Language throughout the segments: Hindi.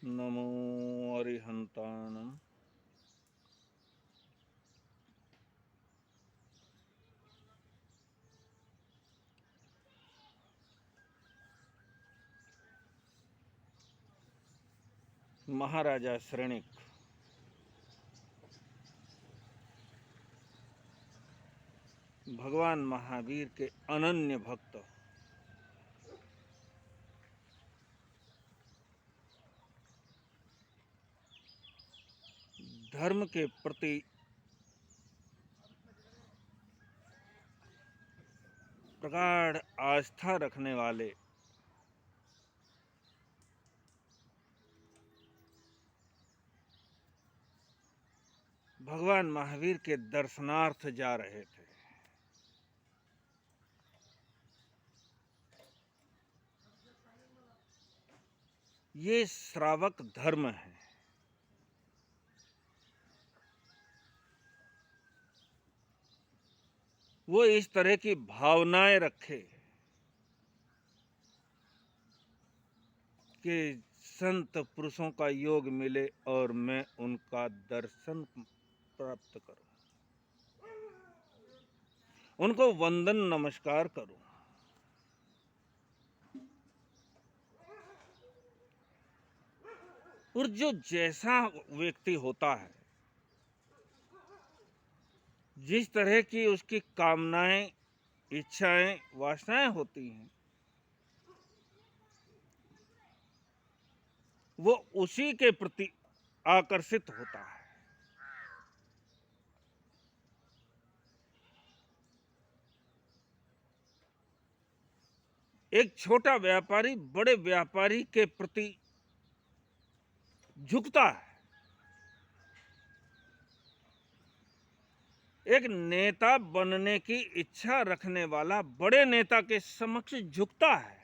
नमो अरिहंताणं। महाराजा श्रेणिक भगवान महावीर के अनन्य भक्त, धर्म के प्रति प्रगाढ़ आस्था रखने वाले, भगवान महावीर के दर्शनार्थ जा रहे थे। ये श्रावक धर्म है। वो इस तरह की भावनाएं रखे कि संत पुरुषों का योग मिले और मैं उनका दर्शन प्राप्त करूं, उनको वंदन नमस्कार करूं। और जो जैसा व्यक्ति होता है, जिस तरह की उसकी कामनाएं, इच्छाएं, वासनाएं होती हैं, वो उसी के प्रति आकर्षित होता है। एक छोटा व्यापारी बड़े व्यापारी के प्रति झुकता है। एक नेता बनने की इच्छा रखने वाला बड़े नेता के समक्ष झुकता है।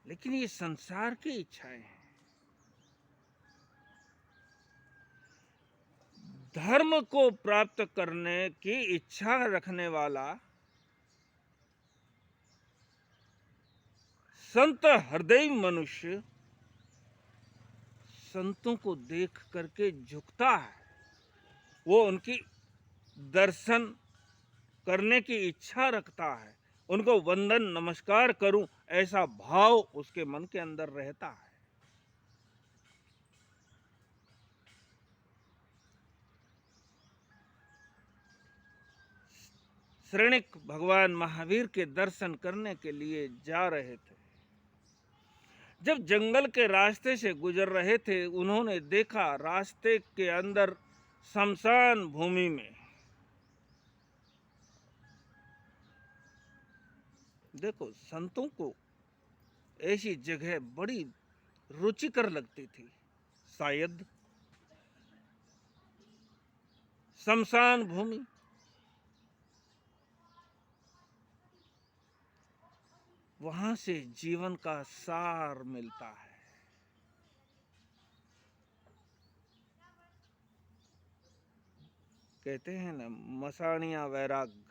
लेकिन ये संसार की इच्छाएं हैं। धर्म को प्राप्त करने की इच्छा रखने वाला संत हृदय मनुष्य संतों को देख करके झुकता है। वो उनकी दर्शन करने की इच्छा रखता है, उनको वंदन नमस्कार करूं, ऐसा भाव उसके मन के अंदर रहता है। श्रेणिक भगवान महावीर के दर्शन करने के लिए जा रहे थे। जब जंगल के रास्ते से गुजर रहे थे, उन्होंने देखा रास्ते के अंदर शमशान भूमि में, देखो संतों को ऐसी जगह बड़ी रुचिकर लगती थी। शायद शमशान भूमि, वहां से जीवन का सार मिलता है। कहते हैं ना, मसाणिया वैराग्य।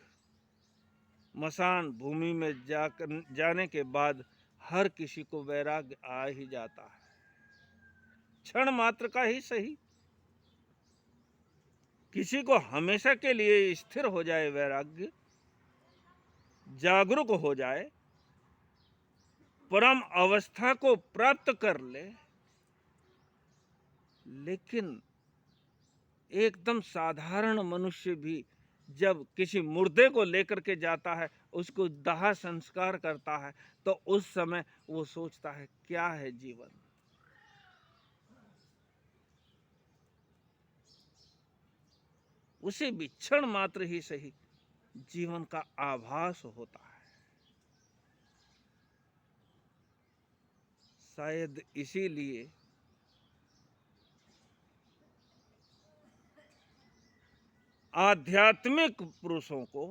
मसान भूमि में जाने के बाद हर किसी को वैराग्य आ ही जाता है, क्षण मात्र का ही सही। किसी को हमेशा के लिए स्थिर हो जाए वैराग्य, जागरूक हो जाए, परम अवस्था को प्राप्त कर ले, लेकिन एकदम साधारण मनुष्य भी जब किसी मुर्दे को लेकर के जाता है, उसको दाह संस्कार करता है, तो उस समय वो सोचता है क्या है जीवन। उसे भी क्षण मात्र ही सही जीवन का आभास होता है। शायद इसीलिए आध्यात्मिक पुरुषों को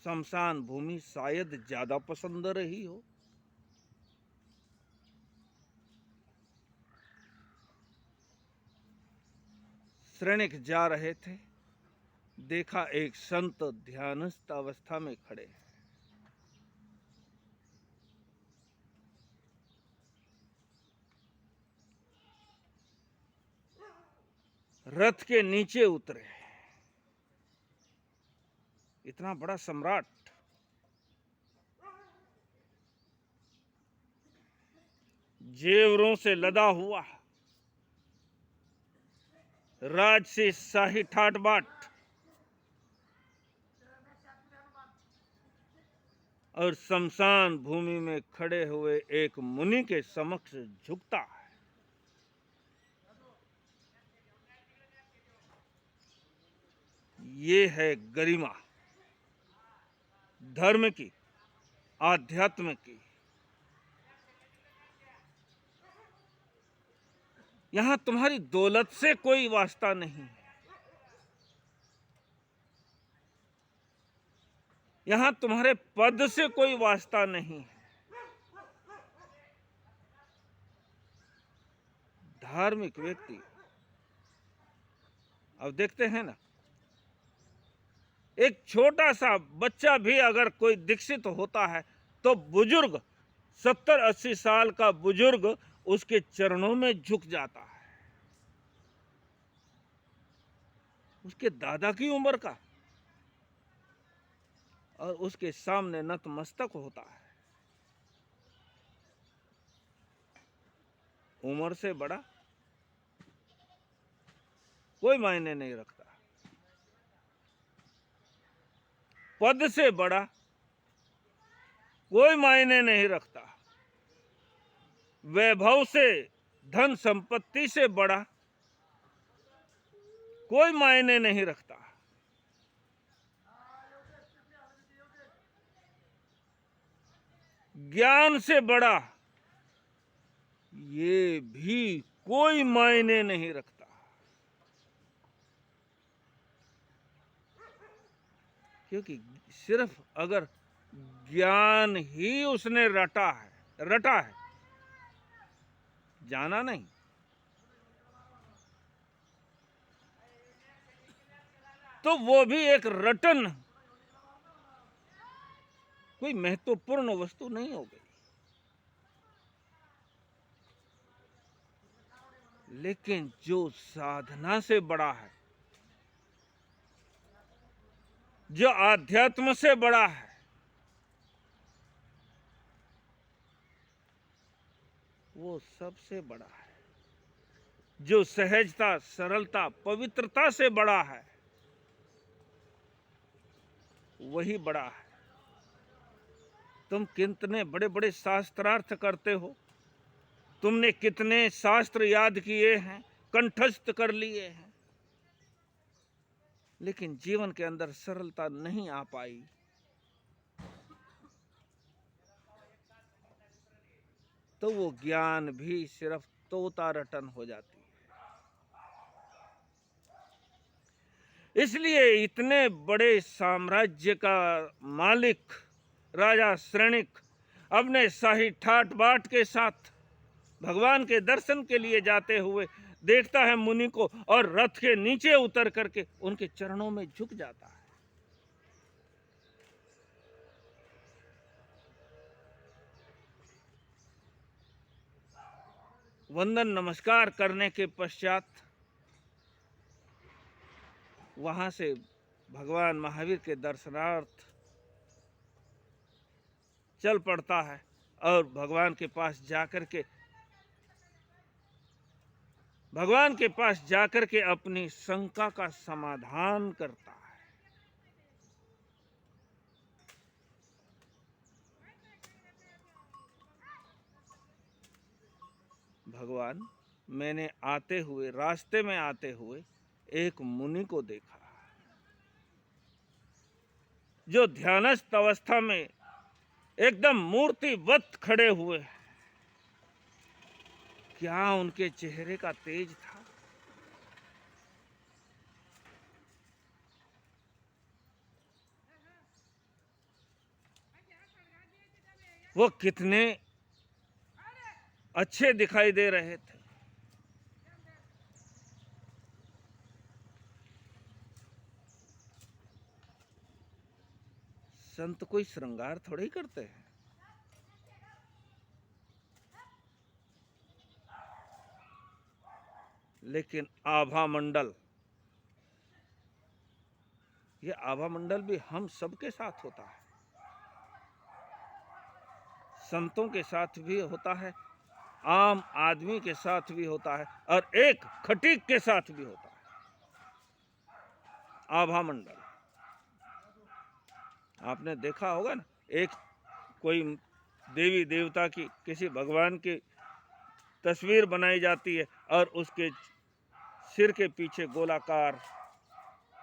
शमशान भूमि शायद ज्यादा पसंद रही हो। श्रेणिक जा रहे थे, देखा एक संत ध्यानस्थ अवस्था में खड़े हैं। रथ के नीचे उतरे। इतना बड़ा सम्राट जेवरों से लदा हुआ, राज से शाही ठाट बाट और शमशान भूमि में खड़े हुए एक मुनि के समक्ष झुकता है। ये है गरिमा धर्म की, आध्यात्म की। यहां तुम्हारी दौलत से कोई वास्ता नहीं है, यहां तुम्हारे पद से कोई वास्ता नहीं है। धार्मिक व्यक्ति, अब देखते हैं ना, एक छोटा सा बच्चा भी अगर कोई दीक्षित होता है तो बुजुर्ग 70-80 साल का बुजुर्ग उसके चरणों में झुक जाता है। उसके दादा की उम्र का, और उसके सामने नतमस्तक होता है। उम्र से बड़ा कोई मायने नहीं रखता, पद से बड़ा कोई मायने नहीं रखता, वैभव से, धन संपत्ति से बड़ा कोई मायने नहीं रखता। ज्ञान से बड़ा ये भी कोई मायने नहीं रखता। क्योंकि सिर्फ अगर ज्ञान ही उसने रटा है, जाना नहीं, तो वो भी एक रटन, कोई महत्वपूर्ण वस्तु नहीं हो गई। लेकिन जो साधना से बड़ा है, जो आध्यात्म से बड़ा है, वो सबसे बड़ा है। जो सहजता, सरलता, पवित्रता से बड़ा है, वही बड़ा है। तुम कितने बड़े बड़े शास्त्रार्थ करते हो, तुमने कितने शास्त्र याद किए हैं, कंठस्थ कर लिए हैं, लेकिन जीवन के अंदर सरलता नहीं आ पाई। तो वो ज्ञान भी सिर्फ तोता रटन हो जाती है। इसलिए इतने बड़े साम्राज्य का मालिक राजा श्रेणिक अपने शाही ठाट बाट के साथ भगवान के दर्शन के लिए जाते हुए देखता है मुनि को, और रथ के नीचे उतर करके उनके चरणों में झुक जाता है। वंदन नमस्कार करने के पश्चात वहां से भगवान महावीर के दर्शनार्थ चल पड़ता है और भगवान के पास जाकर के अपनी शंका का समाधान करता है। भगवान, मैंने रास्ते में आते हुए एक मुनि को देखा जो ध्यानस्थ अवस्था में एकदम मूर्तिवत खड़े हुए हैं। क्या उनके चेहरे का तेज था? वो कितने अच्छे दिखाई दे रहे थे। संत कोई श्रृंगार थोड़े ही करते हैं, लेकिन आभा मंडल ये आभा मंडल भी हम सबके साथ होता है, संतों के साथ भी होता है, आम आदमी के साथ भी होता है, और एक खटीक के साथ भी होता है। आभा मंडल आपने देखा होगा ना, एक कोई देवी देवता की, किसी भगवान की तस्वीर बनाई जाती है और उसके सिर के पीछे गोलाकार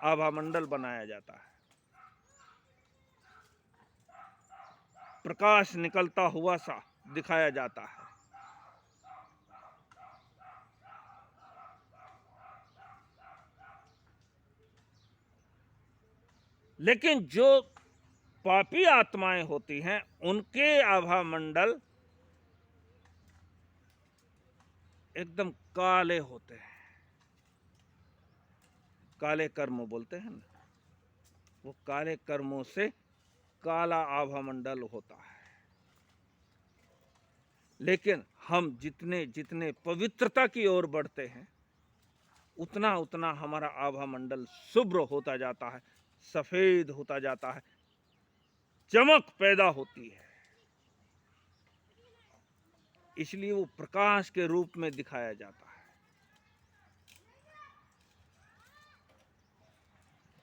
आभा मंडल बनाया जाता है, प्रकाश निकलता हुआ सा दिखाया जाता है। लेकिन जो पापी आत्माएं होती हैं, उनके आभा मंडल एकदम काले होते हैं, काले कर्म बोलते हैं ना, वो काले कर्मों से काला आभा मंडल होता है। लेकिन हम जितने जितने पवित्रता की ओर बढ़ते हैं, उतना उतना हमारा आभा मंडल शुभ्र होता जाता है, सफेद होता जाता है, चमक पैदा होती है। इसलिए वो प्रकाश के रूप में दिखाया जाता है।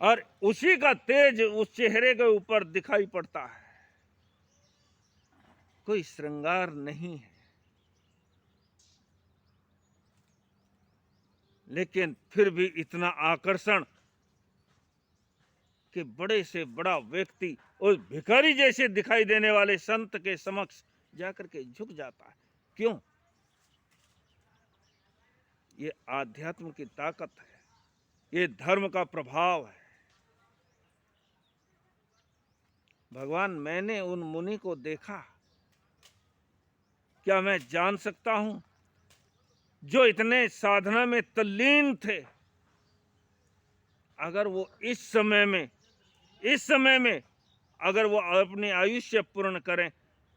और उसी का तेज उस चेहरे के ऊपर दिखाई पड़ता है। कोई श्रृंगार नहीं है, लेकिन फिर भी इतना आकर्षण कि बड़े से बड़ा व्यक्ति उस भिखारी जैसे दिखाई देने वाले संत के समक्ष जाकर के झुक जाता है। क्यों? ये आध्यात्म की ताकत है, ये धर्म का प्रभाव है। भगवान, मैंने उन मुनि को देखा, क्या मैं जान सकता हूं, जो इतने साधना में तल्लीन थे, अगर वो इस समय में अगर वो अपनी आयुष्य पूर्ण करें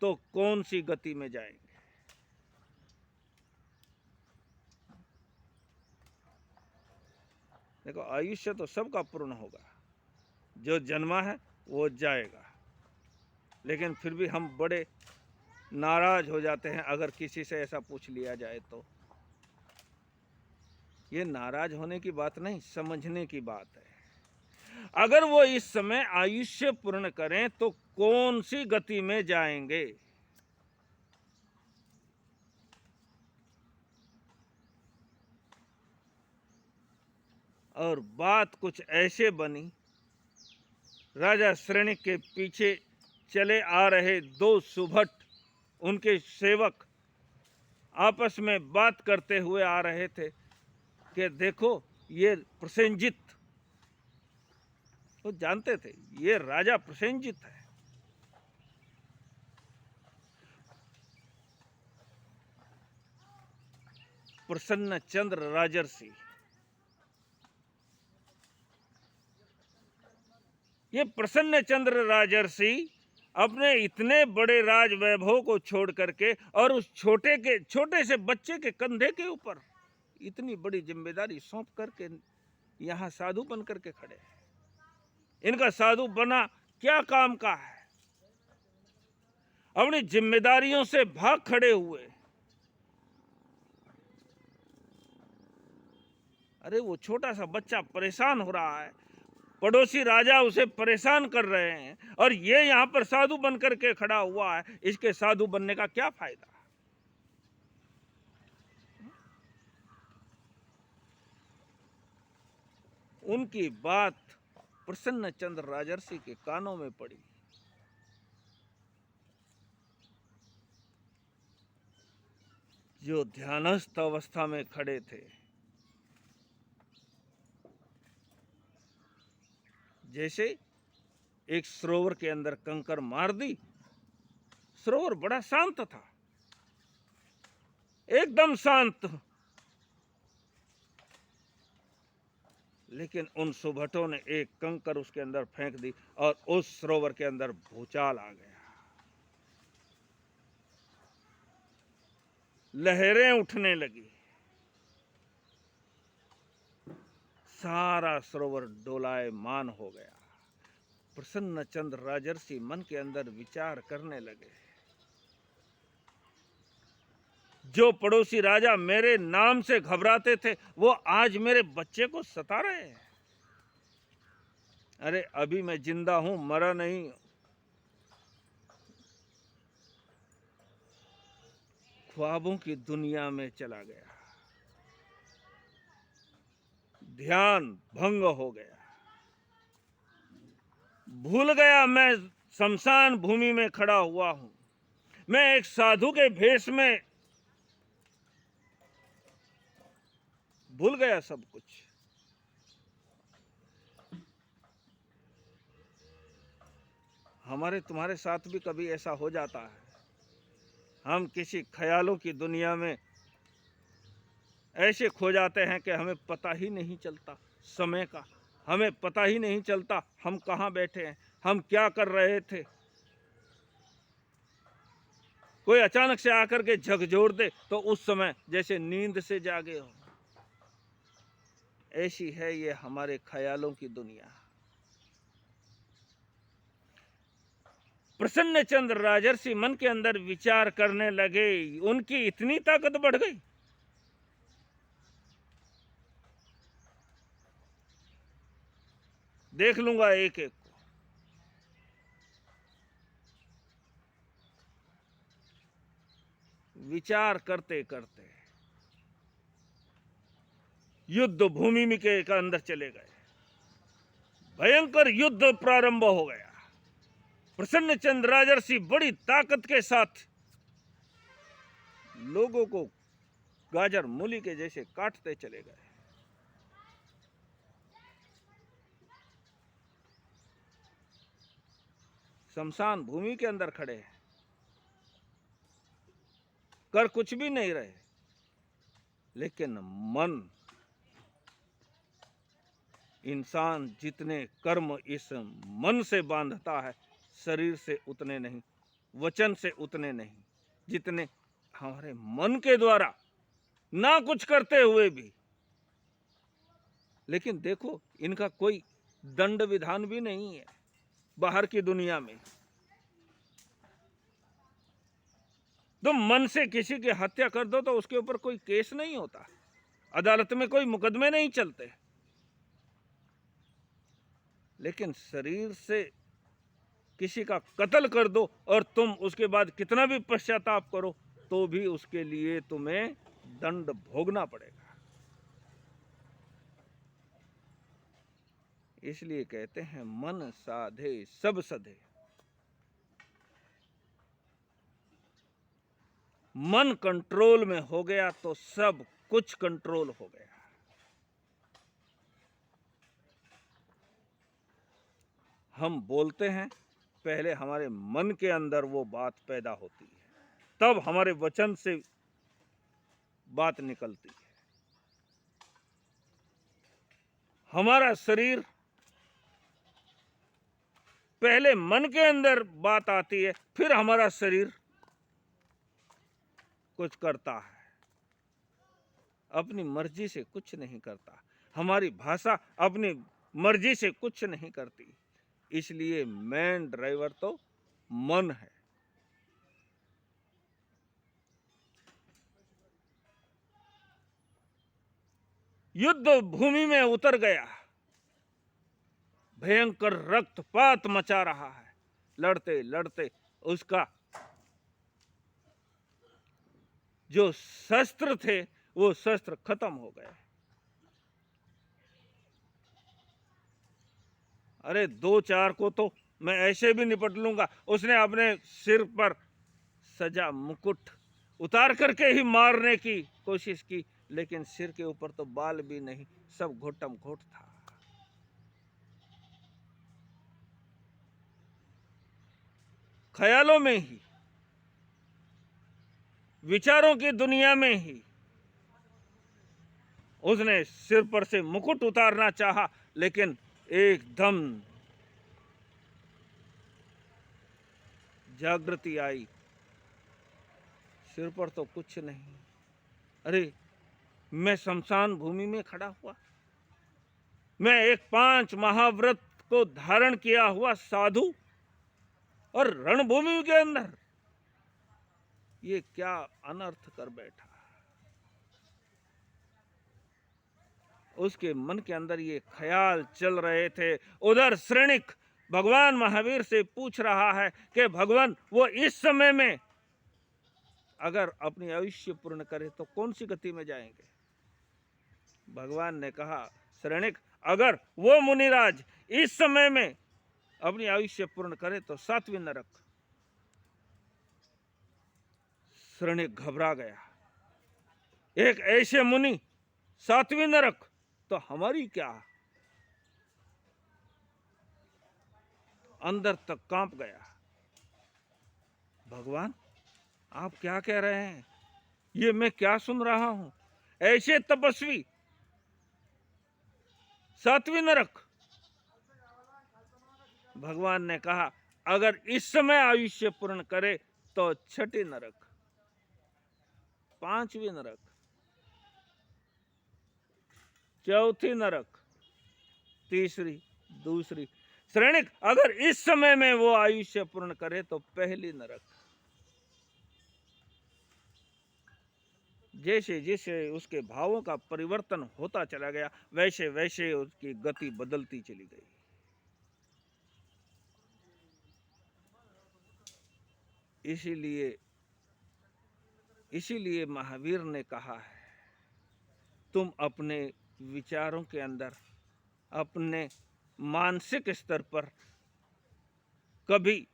तो कौन सी गति में जाएंगे? देखो, आयुष्य तो सबका पूर्ण होगा, जो जन्मा है वो जाएगा, लेकिन फिर भी हम बड़े नाराज हो जाते हैं अगर किसी से ऐसा पूछ लिया जाए तो। ये नाराज होने की बात नहीं, समझने की बात है। अगर वो इस समय आयुष्य पूर्ण करें तो कौन सी गति में जाएंगे? और बात कुछ ऐसे बनी, राजा श्रेणिक के पीछे चले आ रहे दो सुभट, उनके सेवक आपस में बात करते हुए आ रहे थे कि देखो, ये प्रसेनजित, वो जानते थे ये राजा प्रसेनजित है। प्रसन्न चंद्र राजर्षि, ये प्रसन्न चंद्र राजर्षि अपने इतने बड़े राज वैभव को छोड़ करके और उस छोटे से बच्चे के कंधे के ऊपर इतनी बड़ी जिम्मेदारी सौंप करके यहाँ साधु बन करके खड़े हैं। इनका साधु बना क्या काम का है? अपनी जिम्मेदारियों से भाग खड़े हुए। अरे वो छोटा सा बच्चा परेशान हो रहा है, पड़ोसी राजा उसे परेशान कर रहे हैं, और ये यहाँ पर साधु बन करके खड़ा हुआ है। इसके साधु बनने का क्या फायदा? उनकी बात प्रसन्न चंद्र राजर्षि के कानों में पड़ी। जो ध्यानस्थ अवस्था में खड़े थे, जैसे एक सरोवर के अंदर कंकर मार दी, सरोवर बड़ा शांत था, एकदम शांत, लेकिन उन सुभटों ने एक कंकर उसके अंदर फेंक दी और उस सरोवर के अंदर भूचाल आ गया। लहरें उठने लगी, सारा सरोवर डोलायमान हो गया। प्रसन्न चंद्र राजर्षि मन के अंदर विचार करने लगे, जो पड़ोसी राजा मेरे नाम से घबराते थे वो आज मेरे बच्चे को सता रहे हैं। अरे अभी मैं जिंदा हूं, मरा नहीं। ख्वाबों की दुनिया में चला गया, ध्यान भंग हो गया, भूल गया मैं शमशान भूमि में खड़ा हुआ हूं। मैं एक साधु के भेष में भूल गया सब कुछ। हमारे तुम्हारे साथ भी कभी ऐसा हो जाता है, हम किसी ख्यालों की दुनिया में ऐसे खो जाते हैं कि हमें पता ही नहीं चलता समय का, हमें पता ही नहीं चलता हम कहाँ बैठे हैं, हम क्या कर रहे थे। कोई अचानक से आकर के झकझोर दे तो उस समय जैसे नींद से जागे हो। ऐसी है ये हमारे ख्यालों की दुनिया। प्रसन्न चंद्र राजर्षि मन के अंदर विचार करने लगे, उनकी इतनी ताकत बढ़ गई। देख लूंगा एक एक को। विचार करते करते युद्ध भूमि के अंदर चले गए। भयंकर युद्ध प्रारंभ हो गया। प्रसन्न चंद्र राजर्षि बड़ी ताकत के साथ लोगों को गाजर मूली के जैसे काटते चले गए। शमशान भूमि के अंदर खड़े हैं, कर कुछ भी नहीं रहे, लेकिन मन, इंसान जितने कर्म इस मन से बांधता है शरीर से उतने नहीं, वचन से उतने नहीं, जितने हमारे मन के द्वारा ना कुछ करते हुए भी। लेकिन देखो इनका कोई दंड विधान भी नहीं है बाहर की दुनिया में। तो मन से किसी की हत्या कर दो तो उसके ऊपर कोई केस नहीं होता, अदालत में कोई मुकदमे नहीं चलते। लेकिन शरीर से किसी का कत्ल कर दो और तुम उसके बाद कितना भी पश्चाताप करो तो भी उसके लिए तुम्हें दंड भोगना पड़ेगा। इसलिए कहते हैं मन साधे सब सधे। मन कंट्रोल में हो गया तो सब कुछ कंट्रोल हो गया। हम बोलते हैं, पहले हमारे मन के अंदर वो बात पैदा होती है, तब हमारे वचन से बात निकलती है। हमारा शरीर, पहले मन के अंदर बात आती है, फिर हमारा शरीर कुछ करता है। अपनी मर्जी से कुछ नहीं करता। हमारी भाषा अपनी मर्जी से कुछ नहीं करती। इसलिए मेन ड्राइवर तो मन है। युद्ध भूमि में उतर गया, भयंकर रक्तपात मचा रहा है। लड़ते लड़ते उसका जो शस्त्र थे वो शस्त्र खत्म हो गए। अरे दो चार को तो मैं ऐसे भी निपट लूंगा। उसने अपने सिर पर सजा मुकुट उतार करके ही मारने की कोशिश की, लेकिन सिर के ऊपर तो बाल भी नहीं, सब घोटम घोट था। ख्यालों में ही, विचारों की दुनिया में ही उसने सिर पर से मुकुट उतारना चाहा, लेकिन एकदम जागृति आई, सिर पर तो कुछ नहीं। अरे मैं शमशान भूमि में खड़ा हुआ, मैं एक 5 महाव्रत को धारण किया हुआ साधु और रणभूमि के अंदर ये क्या अनर्थ कर बैठा। उसके मन के अंदर ये ख्याल चल रहे थे। उधर श्रेणिक भगवान महावीर से पूछ रहा है कि भगवान वो इस समय में अगर अपनी आयुष्य पूर्ण करे तो कौन सी गति में जाएंगे। भगवान ने कहा, श्रेणिक अगर वो मुनिराज इस समय में अपनी आयुष्य पूर्ण करे तो 7वीं नरक। श्रेणिक घबरा गया, एक ऐसे मुनि 7वीं नरक तो हमारी क्या। अंदर तक कांप गया। भगवान आप क्या कह रहे हैं, ये मैं क्या सुन रहा हूं। ऐसे तपस्वी 7वीं नरक। भगवान ने कहा अगर इस समय आयुष्य पूर्ण करे तो 6ठी नरक, 5वीं नरक, 4थी नरक, 3री, 2री। श्रेणिक अगर इस समय में वो आयुष्य पूर्ण करे तो 1ली नरक। जैसे जैसे उसके भावों का परिवर्तन होता चला गया वैसे वैसे उसकी गति बदलती चली गई। इसीलिए महावीर ने कहा है तुम अपने विचारों के अंदर, अपने मानसिक स्तर पर कभी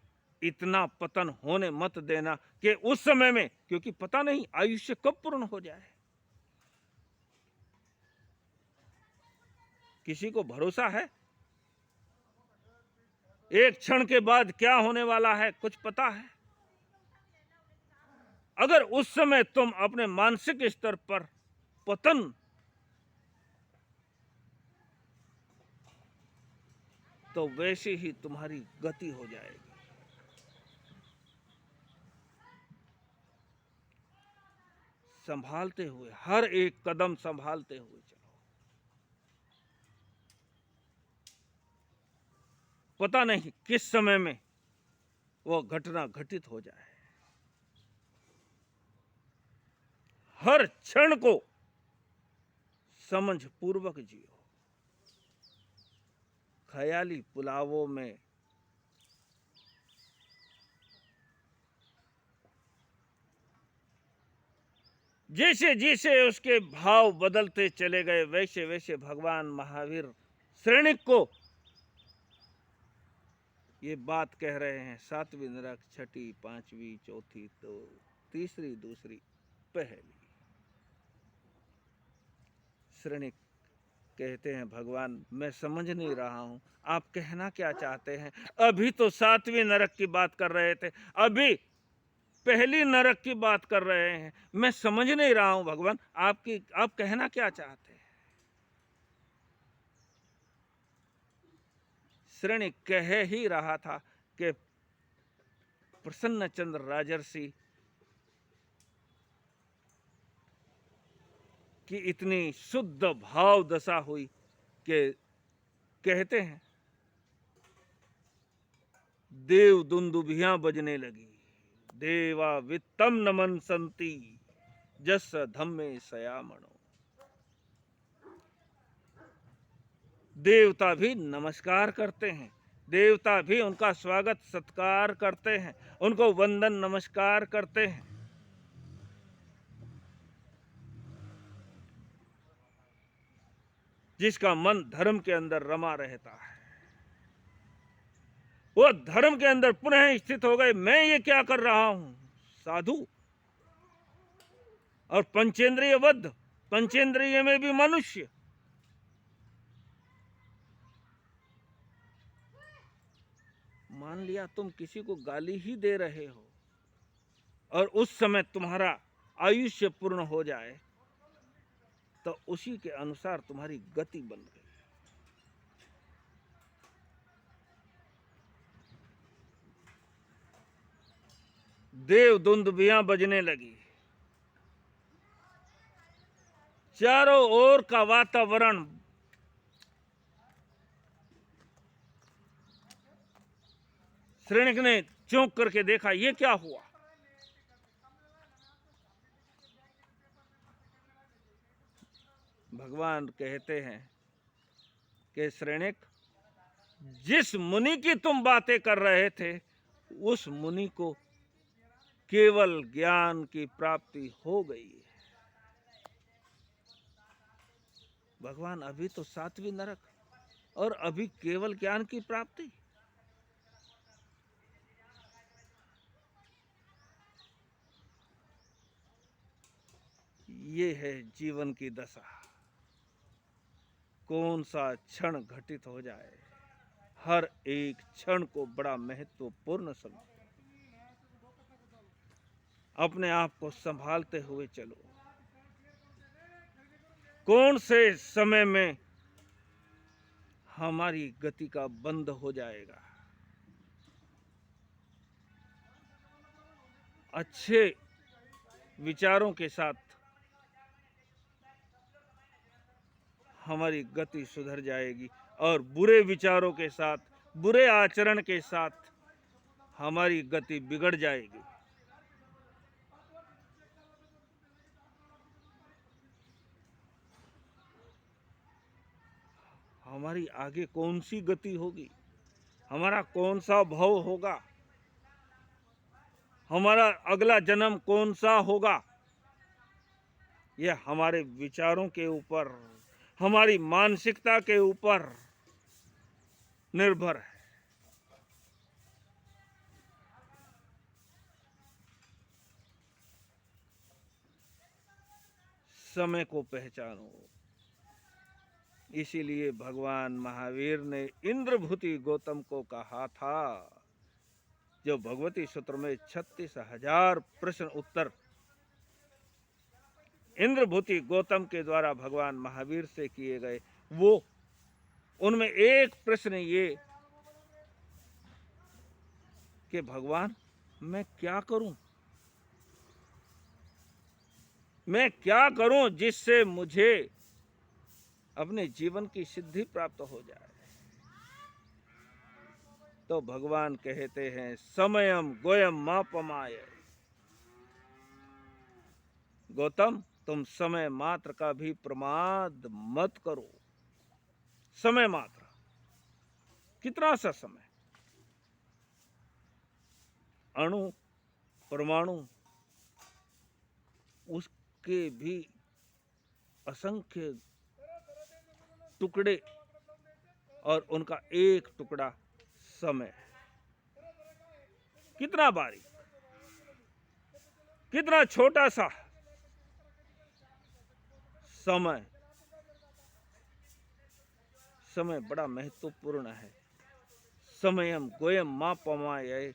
इतना पतन होने मत देना कि उस समय में, क्योंकि पता नहीं आयुष्य कब पूर्ण हो जाए। किसी को भरोसा है एक क्षण के बाद क्या होने वाला है, कुछ पता है। अगर उस समय तुम अपने मानसिक स्तर पर पतन तो वैसे ही तुम्हारी गति हो जाएगी। संभालते हुए, हर एक कदम संभालते हुए चलो। पता नहीं किस समय में वो घटना घटित हो जाए। हर क्षण को समझ पूर्वक जियो। ख्याली पुलावों में जैसे जैसे उसके भाव बदलते चले गए वैसे वैसे भगवान महावीर श्रेणिक को ये बात कह रहे हैं। 7वीं नरक, 6ठी, 5वीं, 4थी, तो 3री, 2री, 1ली। श्रेणिक कहते हैं भगवान मैं समझ नहीं रहा हूं आप कहना क्या चाहते हैं। अभी तो 7वीं नरक की बात कर रहे थे, अभी 1ली नरक की बात कर रहे हैं। मैं समझ नहीं रहा हूं भगवान आप कहना क्या चाहते हैं। श्रेणी कह ही रहा था कि प्रसन्नचंद्र राजर्षि की इतनी शुद्ध भाव दशा हुई कि कहते हैं देव दुंदुभियां बजने लगी। देवा वित्तम नमन संति जस धम्मे सयामणो। देवता भी नमस्कार करते हैं, देवता भी उनका स्वागत सत्कार करते हैं, उनको वंदन नमस्कार करते हैं। जिसका मन धर्म के अंदर रमा रहता है वो धर्म के अंदर पुनः स्थित हो गए। मैं ये क्या कर रहा हूं, साधु और पंचेंद्रिय बद्ध, पंचेंद्रिय में भी मनुष्य। मान लिया तुम किसी को गाली ही दे रहे हो और उस समय तुम्हारा आयुष्य पूर्ण हो जाए तो उसी के अनुसार तुम्हारी गति बन गई। देव दुंदुभियां बजने लगी। चारों ओर का वातावरण श्रेणिक ने चौंक करके देखा, ये क्या हुआ? भगवान कहते हैं कि श्रेणिक, जिस मुनि की तुम बातें कर रहे थे, उस मुनि को केवल ज्ञान की प्राप्ति हो गई है। भगवान, अभी तो 7वीं नरक और अभी केवल ज्ञान की प्राप्ति? ये है जीवन की दशा। कौन सा क्षण घटित हो जाए, हर एक क्षण को बड़ा महत्वपूर्ण समझो। अपने आप को संभालते हुए चलो। कौन से समय में हमारी गति का बंद हो जाएगा। अच्छे विचारों के साथ हमारी गति सुधर जाएगी और बुरे विचारों के साथ, बुरे आचरण के साथ हमारी गति बिगड़ जाएगी। हमारी आगे कौन सी गति होगी, हमारा कौन सा भव होगा, हमारा अगला जन्म कौन सा होगा, यह हमारे विचारों के ऊपर, हमारी मानसिकता के ऊपर निर्भर है। समय को पहचानो। इसीलिए भगवान महावीर ने इंद्रभूति गौतम को कहा था, जो भगवती सूत्र में 36,000 प्रश्न उत्तर इंद्रभूति गौतम के द्वारा भगवान महावीर से किए गए, वो उनमें एक प्रश्न ये कि भगवान, मैं क्या करूं, मैं क्या करूं जिससे मुझे अपने जीवन की सिद्धि प्राप्त हो जाए। तो भगवान कहते हैं, समयम गोयम मापमाय। गौतम, तुम समय मात्र का भी प्रमाद मत करो। समय मात्र, कितना सा समय, अणु परमाणु, उसके भी असंख्य टुकड़े और उनका एक टुकड़ा समय। कितना बारीक, कितना छोटा सा समय। समय बड़ा महत्वपूर्ण है। समयम गोयम मापमाय,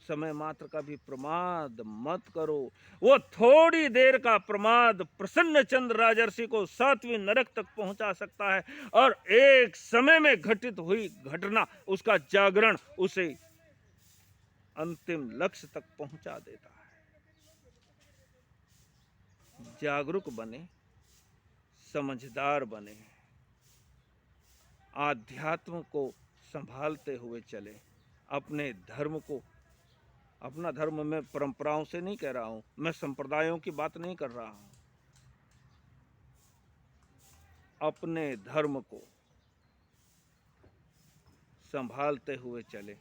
समय मात्र का भी प्रमाद मत करो। वो थोड़ी देर का प्रमाद प्रसन्न चंद्र राजर्षि को 7वीं नरक तक पहुंचा सकता है, और एक समय में घटित हुई घटना, उसका जागरण उसे अंतिम लक्ष्य तक पहुंचा देता है। जागरूक बने, समझदार बने, आध्यात्म को संभालते हुए चले। अपने धर्म को, अपना धर्म मैं परंपराओं से नहीं कह रहा हूं, मैं संप्रदायों की बात नहीं कर रहा हूं। अपने धर्म को संभालते हुए चले।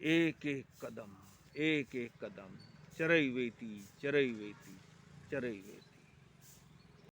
एक एक कदम, एक एक कदम, चरैवेति चरैवेति चरैवेति।